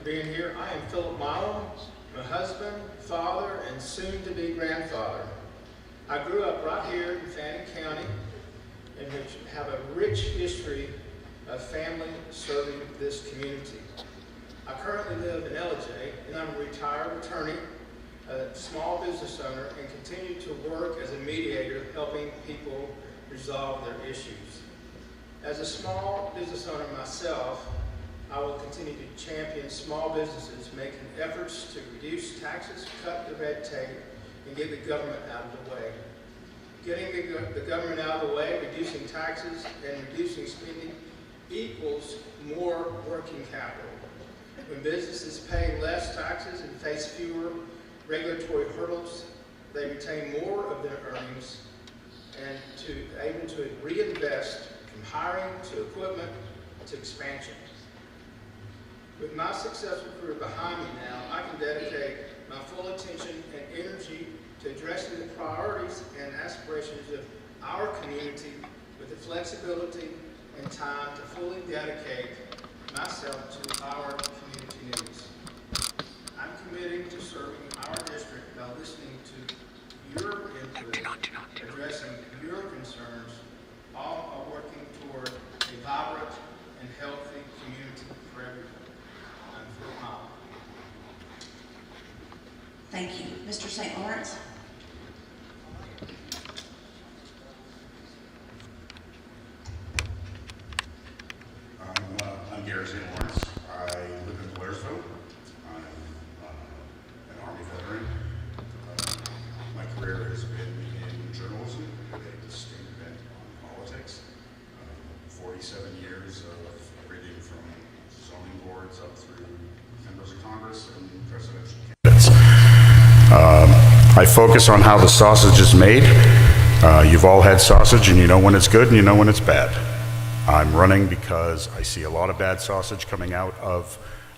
for being here. I am Philip Milam, my husband, father, and soon-to-be grandfather. I grew up right here in Fannin County, in which have a rich history of family serving this community. I currently live in LJ, and I'm a retired attorney, a small business owner, and continue to work as a mediator helping people resolve their issues. As a small business owner myself, I will continue to champion small businesses making efforts to reduce taxes, cut the red tape, and get the government out of the way. Getting the government out of the way, reducing taxes, and reducing spending equals more working capital. When businesses pay less taxes and face fewer regulatory hurdles, they retain more of their earnings and able to reinvest from hiring to equipment to expansion. With my successful career behind me now, I can dedicate my full attention and energy to addressing the priorities and aspirations of our community with the flexibility and time to fully dedicate myself to our community needs. I'm committed to serving our district by listening to your input, addressing your concerns, all are working toward a vibrant and healthy community for everyone. I'm Phil Milam. Thank you. Mr. St. Lawrence. I'm Gary St. Lawrence. I live in Blairsville. I'm an Army veteran. My career has been in journalism with a distinct bent on politics. 47 years of everything from zoning boards up through members of Congress and presidential candidates. I focus on how the sausage is made. You've all had sausage and you know when it's good and you know when it's bad. I'm running because I see a lot of bad sausage coming out of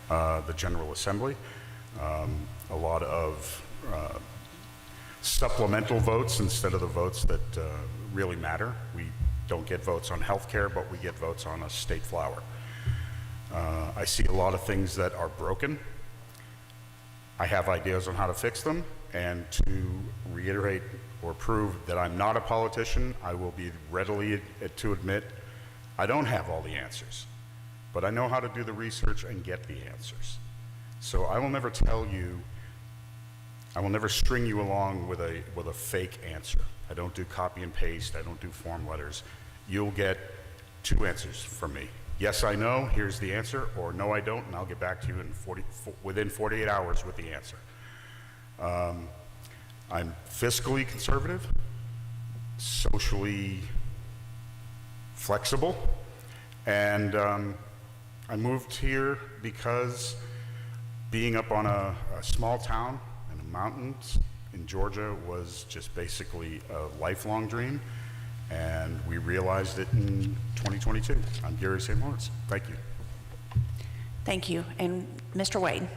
the General Assembly. A lot of supplemental votes instead of the votes that really matter. We don't get votes on health care, but we get votes on a state flower. I see a lot of things that are broken. I have ideas on how to fix them, and to reiterate or prove that I'm not a politician, I will be readily to admit I don't have all the answers, but I know how to do the research and get the answers. So I will never tell you, I will never string you along with a fake answer. I don't do copy and paste, I don't do form letters. You'll get two answers from me. Yes, I know, here's the answer, or no, I don't, and I'll get back to you within 48 hours with the answer. I'm fiscally conservative, socially flexible, and I moved here because being up on a small town in the mountains in Georgia was just basically a lifelong dream, and we realized it in 2022. I'm Gary St. Lawrence. Thank you. Thank you. And Mr. Wade.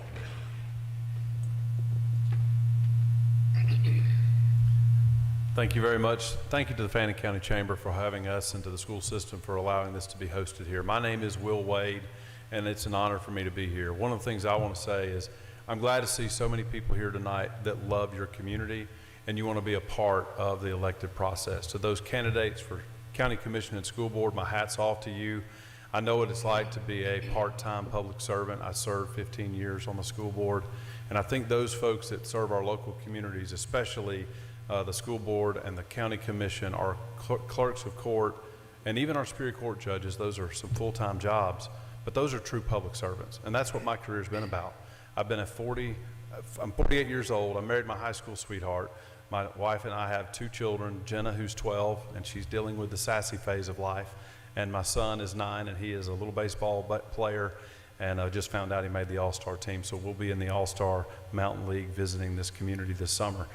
Thank you very much. Thank you to the Fannin County Chamber for having us and to the school system for allowing this to be hosted here. My name is Will Wade, and it's an honor for me to be here. One of the things I want to say is I'm glad to see so many people here tonight that love your community and you want to be a part of the elected process. To those candidates for County Commission and School Board, my hat's off to you. I know what it's like to be a part-time public servant. I served 15 years on the school board, and I think those folks that serve our local communities, especially the school board and the county commission, our clerks of court, and even our Superior Court judges, those are some full-time jobs, but those are true public servants, and that's what my career has been about. I'm 48 years old. I married my high school sweetheart. My wife and I have 2 children, Jenna, who's 12, and she's dealing with the sassy phase of life, and my son is 9, and he is a little baseball player, and I just found out he made the All-Star team, so we'll be in the All-Star Mountain League visiting this community this summer.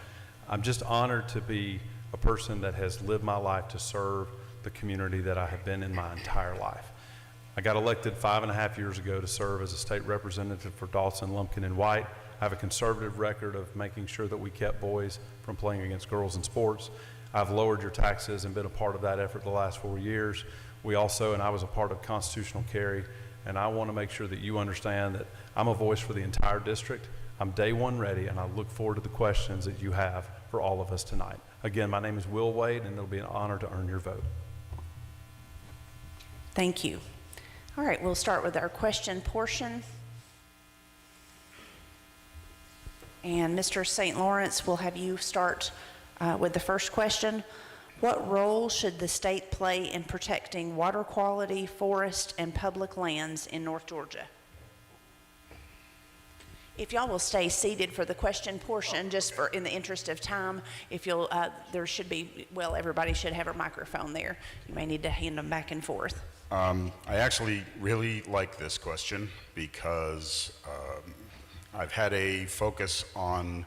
I'm just honored to be a person that has lived my life to serve the community that I have been in my entire life. I got elected 5.5 years ago to serve as a state representative for Dawson, Lumpkin, and White. I have a conservative record of making sure that we kept boys from playing against girls in sports. I've lowered your taxes and been a part of that effort the last 4 years. We also, and I was a part of constitutional carry and I want to make sure that you understand that I'm a voice for the entire district. I'm day one ready, and I look forward to the questions that you have for all of us tonight. Again, my name is Will Wade, and it'll be an honor to earn your vote. Thank you. All right, we'll start with our question portion. And Mr. St. Lawrence, we'll have you start with the first question. What role should the state play in protecting water quality, forest, and public lands in North Georgia? If y'all will stay seated for the question portion, just for in the interest of time, if you'll, there should be, well, everybody should have a microphone there. You may need to hand them back and forth. I actually really like this question because I've had a focus on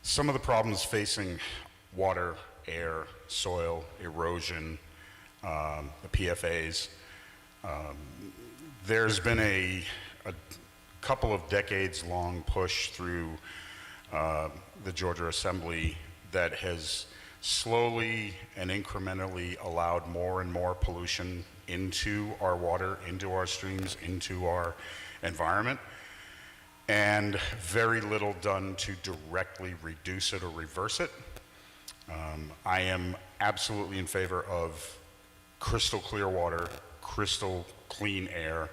some of the problems facing water, air, soil, erosion, the PFAs. There's been a couple of decades-long push through the Georgia Assembly that has slowly and incrementally allowed more and more pollution into our water, into our streams, into our environment, and very little done to directly reduce it or reverse it. I am absolutely in favor of crystal clear water, crystal clean air,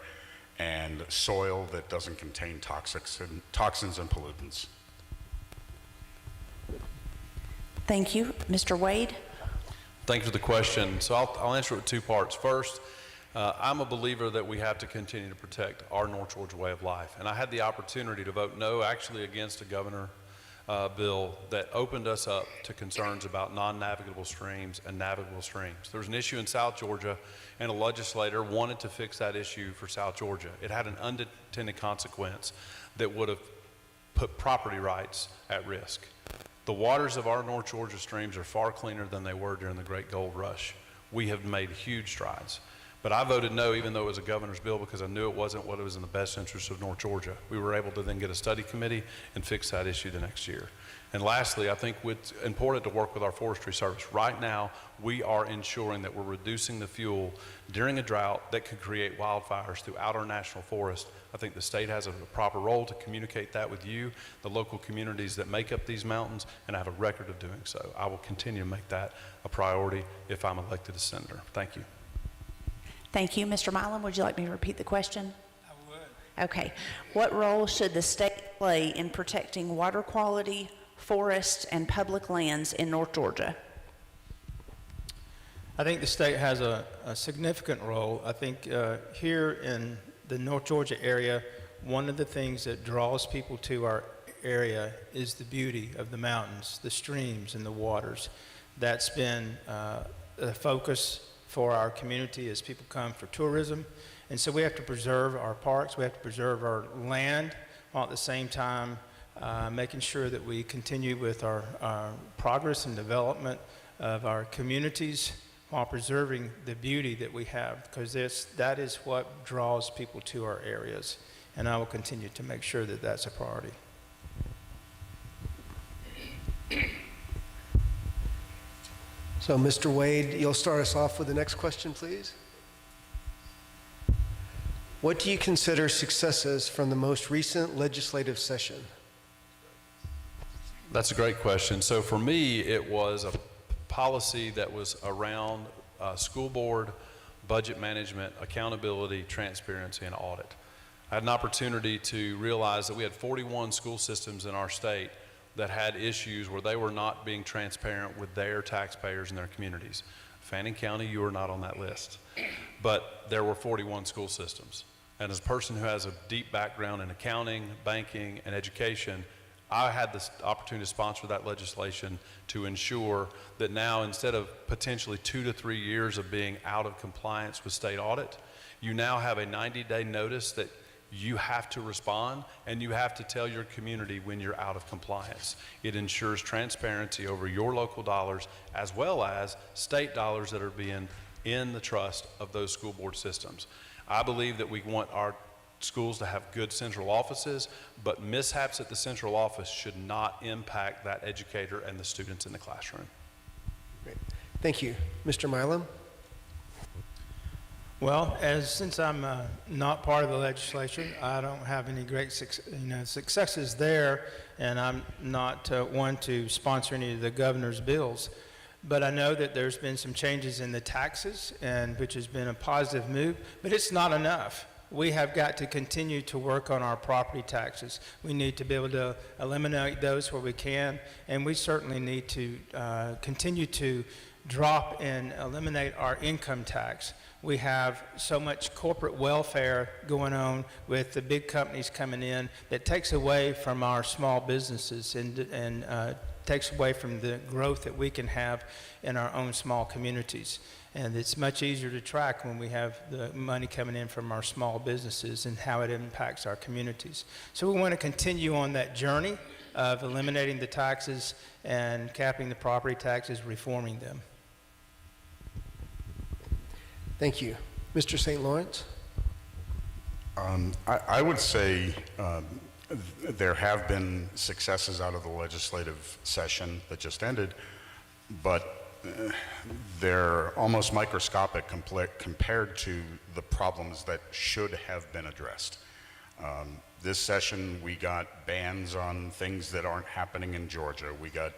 and soil that doesn't contain toxins and pollutants. Thank you. Mr. Wade? Thank you for the question. So I'll answer it with two parts. First, I'm a believer that we have to continue to protect our North Georgia way of life. And I had the opportunity to vote no, actually against a governor bill that opened us up to concerns about non-navigable streams and navigable streams. There was an issue in South Georgia, and a legislator wanted to fix that issue for South Georgia. It had an unintended consequence that would have put property rights at risk. The waters of our North Georgia streams are far cleaner than they were during the Great Gold Rush. We have made huge strides. But I voted no, even though it was a governor's bill, because I knew it wasn't what was in the best interest of North Georgia. We were able to then get a study committee and fix that issue the next year. And lastly, I think it's important to work with our forestry service. Right now, we are ensuring that we're reducing the fuel during a drought that could create wildfires throughout our national forest. I think the state has a proper role to communicate that with you, the local communities that make up these mountains, and I have a record of doing so. I will continue to make that a priority if I'm elected as senator. Thank you. Thank you. Mr. Milam, would you like me to repeat the question? I would. Okay. What role should the state play in protecting water quality, forests, and public lands in North Georgia? I think the state has a significant role. I think here in the North Georgia area, one of the things that draws people to our area is the beauty of the mountains, the streams, and the waters. That's been a focus for our community as people come for tourism. And so we have to preserve our parks, we have to preserve our land, while at the same time making sure that we continue with our progress and development of our communities while preserving the beauty that we have, because that is what draws people to our areas. And I will continue to make sure that that's a priority. So, Mr. Wade, you'll start us off with the next question, please. What do you consider successes from the most recent legislative session? That's a great question. So for me, it was a policy that was around school board, budget management, accountability, transparency, and audit. I had an opportunity to realize that we had 41 school systems in our state that had issues where they were not being transparent with their taxpayers and their communities. Fannin County, you are not on that list. But there were 41 school systems. And as a person who has a deep background in accounting, banking, and education, I had this opportunity to sponsor that legislation to ensure that now, instead of potentially 2 to 3 years of being out of compliance with state audit, you now have a 90-day notice that you have to respond, and you have to tell your community when you're out of compliance. It ensures transparency over your local dollars as well as state dollars that are being in the trust of those school board systems. I believe that we want our schools to have good central offices, but mishaps at the central office should not impact that educator and the students in the classroom. Great. Thank you. Mr. Milam? Well, since I'm not part of the legislature, I don't have any great successes there, and I'm not one to sponsor any of the governor's bills. But I know that there's been some changes in the taxes, and which has been a positive move, but it's not enough. We have got to continue to work on our property taxes. We need to be able to eliminate those where we can, and we certainly need to continue to drop and eliminate our income tax. We have so much corporate welfare going on with the big companies coming in that takes away from our small businesses and takes away from the growth that we can have in our own small communities. And it's much easier to track when we have the money coming in from our small businesses and how it impacts our communities. So we want to continue on that journey of eliminating the taxes and capping the property taxes, reforming them. Thank you. Mr. St. Lawrence? I would say there have been successes out of the legislative session that just ended, but they're almost microscopic compared to the problems that should have been addressed. This session, we got bans on things that aren't happening in Georgia. We got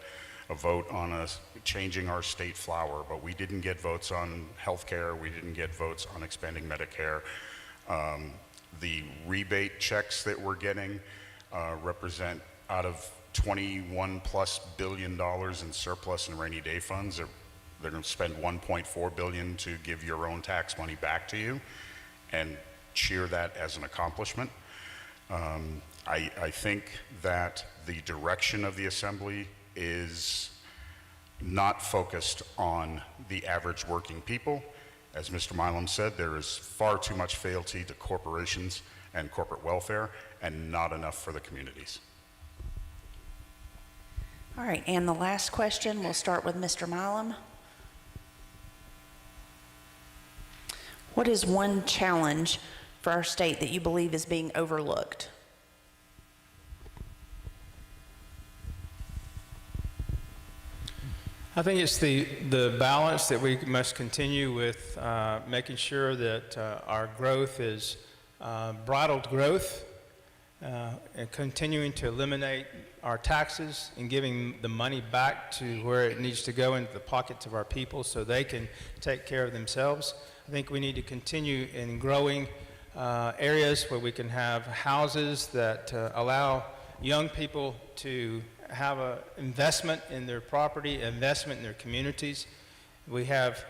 a vote on us changing our state flower, but we didn't get votes on health care. We didn't get votes on expanding Medicare. The rebate checks that we're getting represent, out of $21+ billion in surplus and rainy day funds, they're going to spend $1.4 billion to give your own tax money back to you and cheer that as an accomplishment. I think that the direction of the Assembly is not focused on the average working people. As Mr. Milam said, there is far too much fealty to corporations and corporate welfare and not enough for the communities. All right, and the last question, we'll start with Mr. Milam. What is one challenge for our state that you believe is being overlooked? I think it's the balance that we must continue with, making sure that our growth is bridled growth, and continuing to eliminate our taxes and giving the money back to where it needs to go into the pockets of our people so they can take care of themselves. I think we need to continue in growing areas where we can have houses that allow young people to have an investment in their property, investment in their communities. We have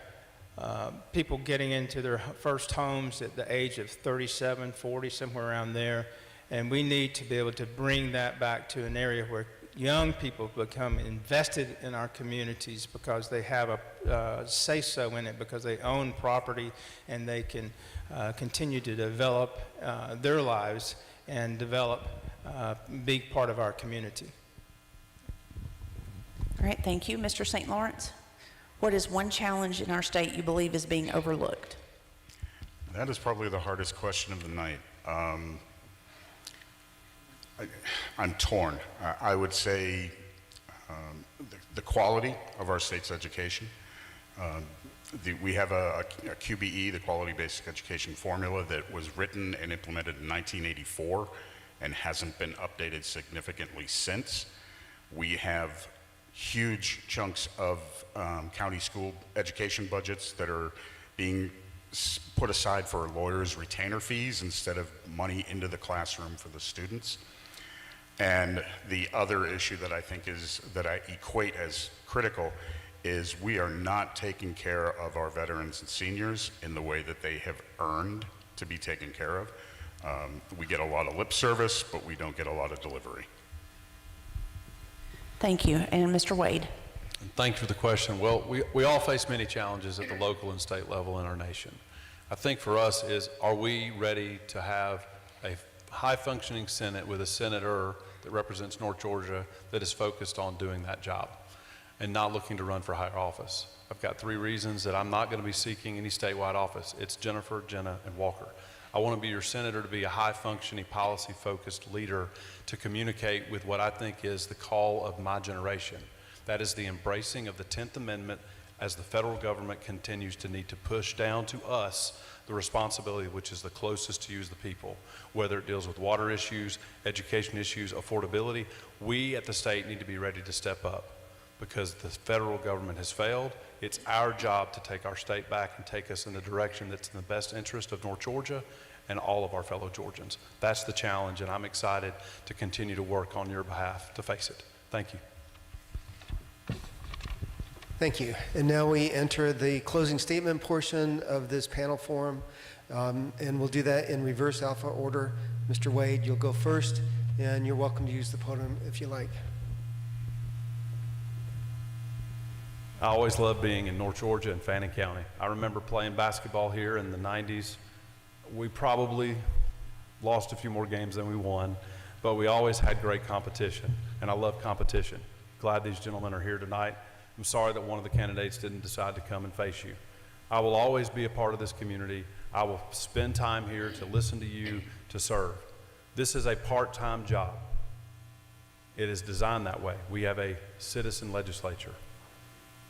people getting into their first homes at the age of 37, 40, somewhere around there. And we need to be able to bring that back to an area where young people become invested in our communities because they have a say-so in it, because they own property and they can continue to develop their lives and develop a big part of our community. All right, thank you. Mr. St. Lawrence, what is one challenge in our state you believe is being overlooked? That is probably the hardest question of the night. I'm torn. I would say the quality of our state's education. We have a QBE, the Quality Basic Education Formula, that was written and implemented in 1984 and hasn't been updated significantly since. We have huge chunks of county school education budgets that are being put aside for lawyers' retainer fees instead of money into the classroom for the students. And the other issue that I think that I equate as critical is we are not taking care of our veterans and seniors in the way that they have earned to be taken care of. We get a lot of lip service, but we don't get a lot of delivery. Thank you. And Mr. Wade. Thank you for the question. Well, we all face many challenges at the local and state level in our nation. I think for us is, are we ready to have a high-functioning Senate with a senator that represents North Georgia that is focused on doing that job and not looking to run for higher office? I've got 3 reasons that I'm not going to be seeking any statewide office. It's Jennifer, Jenna, and Walker. I want to be your senator to be a high-functioning, policy-focused leader to communicate with what I think is the call of my generation. That is the embracing of the 10th Amendment as the federal government continues to need to push down to us the responsibility which is the closest to you is the people, whether it deals with water issues, education issues, affordability. We at the state need to be ready to step up because the federal government has failed. It's our job to take our state back and take us in the direction that's in the best interest of North Georgia and all of our fellow Georgians. That's the challenge, and I'm excited to continue to work on your behalf to face it. Thank you. Thank you. And now we enter the closing statement portion of this panel forum, and we'll do that in reverse alpha order. Mr. Wade, you'll go first, and you're welcome to use the podium if you like. I always loved being in North Georgia and Fannin County. I remember playing basketball here in the 90s. We probably lost a few more games than we won, but we always had great competition, and I love competition. Glad these gentlemen are here tonight. I'm sorry that one of the candidates didn't decide to come and face you. I will always be a part of this community. I will spend time here to listen to you, to serve. This is a part-time job. It is designed that way. We have a citizen legislature.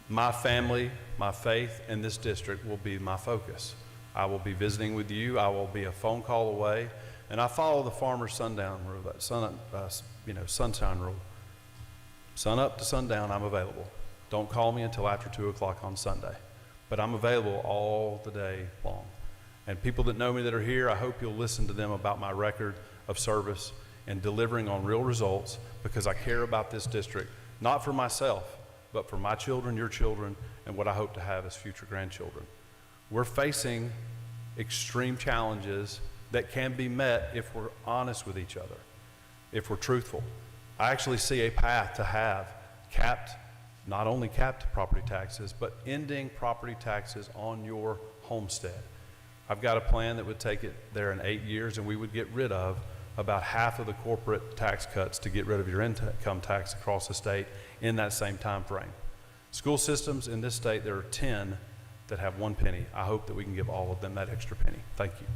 My family, my faith in this district will be my focus. I will be visiting with you. I will be a phone call away, and I follow the farmer's sundown rule, sunshine rule. Sun up to sundown, I'm available. Don't call me until after 2 o'clock on Sunday, but I'm available all the day long. And people that know me that are here, I hope you'll listen to them about my record of service and delivering on real results, because I care about this district, not for myself, but for my children, your children, and what I hope to have as future grandchildren. We're facing extreme challenges that can be met if we're honest with each other, if we're truthful. I actually see a path to have not only capped property taxes, but ending property taxes on your homestead. I've got a plan that would take it there in 8 years, and we would get rid of about half of the corporate tax cuts to get rid of your income tax across the state in that same time frame. School systems in this state, there are 10 that have 1 penny. I hope that we can give all of them that extra penny. Thank you.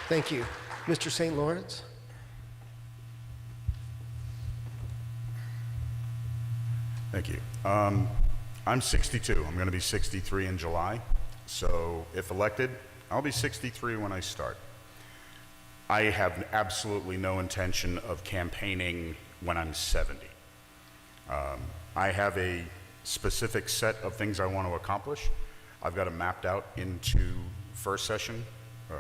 Thank you. Mr. St. Lawrence? Thank you. I'm 62. I'm going to be 63 in July. So if elected, I'll be 63 when I start. I have absolutely no intention of campaigning when I'm 70. I have a specific set of things I want to accomplish. I've got it mapped out into first session,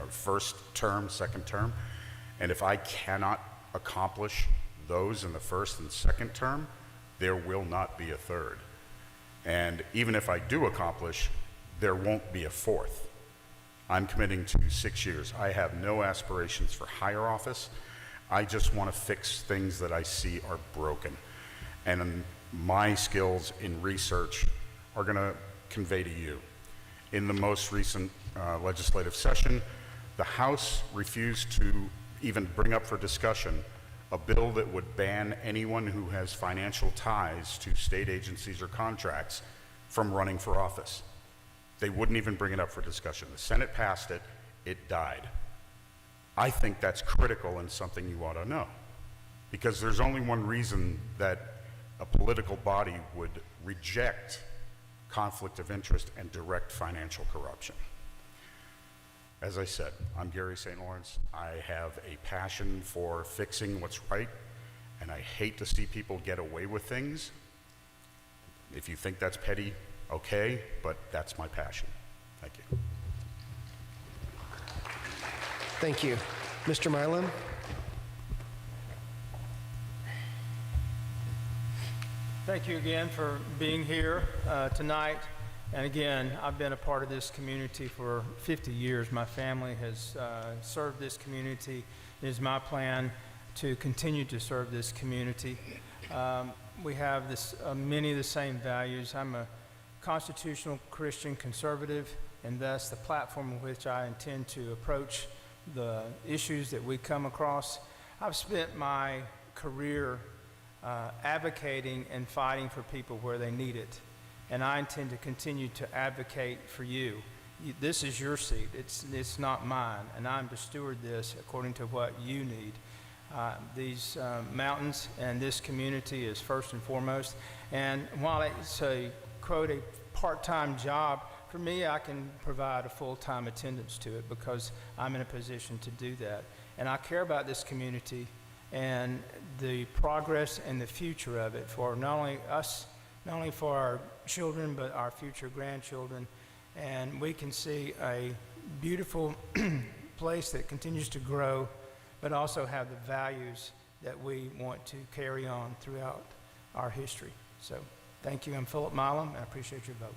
first term, second term. And if I cannot accomplish those in the first and second term, there will not be a third. And even if I do accomplish, there won't be a fourth. I'm committing to 6 years. I have no aspirations for higher office. I just want to fix things that I see are broken. And my skills in research are going to convey to you. In the most recent legislative session, the House refused to even bring up for discussion a bill that would ban anyone who has financial ties to state agencies or contracts from running for office. They wouldn't even bring it up for discussion. The Senate passed it, it died. I think that's critical and something you ought to know, because there's only one reason that a political body would reject conflict of interest and direct financial corruption. As I said, I'm Gary St. Lawrence. I have a passion for fixing what's right, and I hate to see people get away with things. If you think that's petty, okay, but that's my passion. Thank you. Thank you. Mr. Milam? Thank you again for being here tonight. And again, I've been a part of this community for 50 years. My family has served this community. It is my plan to continue to serve this community. We have many of the same values. I'm a constitutional Christian conservative, and thus the platform in which I intend to approach the issues that we come across. I've spent my career advocating and fighting for people where they need it. And I intend to continue to advocate for you. This is your seat. It's not mine, and I'm to steward this according to what you need. These mountains and this community is first and foremost. And while it's a, quote, a part-time job. For me, I can provide a full-time attendance to it because I'm in a position to do that. And I care about this community and the progress and the future of it for not only us, not only for our children, but our future grandchildren. And we can see a beautiful place that continues to grow, but also have the values that we want to carry on throughout our history. So thank you. I'm Philip Milam, and I appreciate your vote.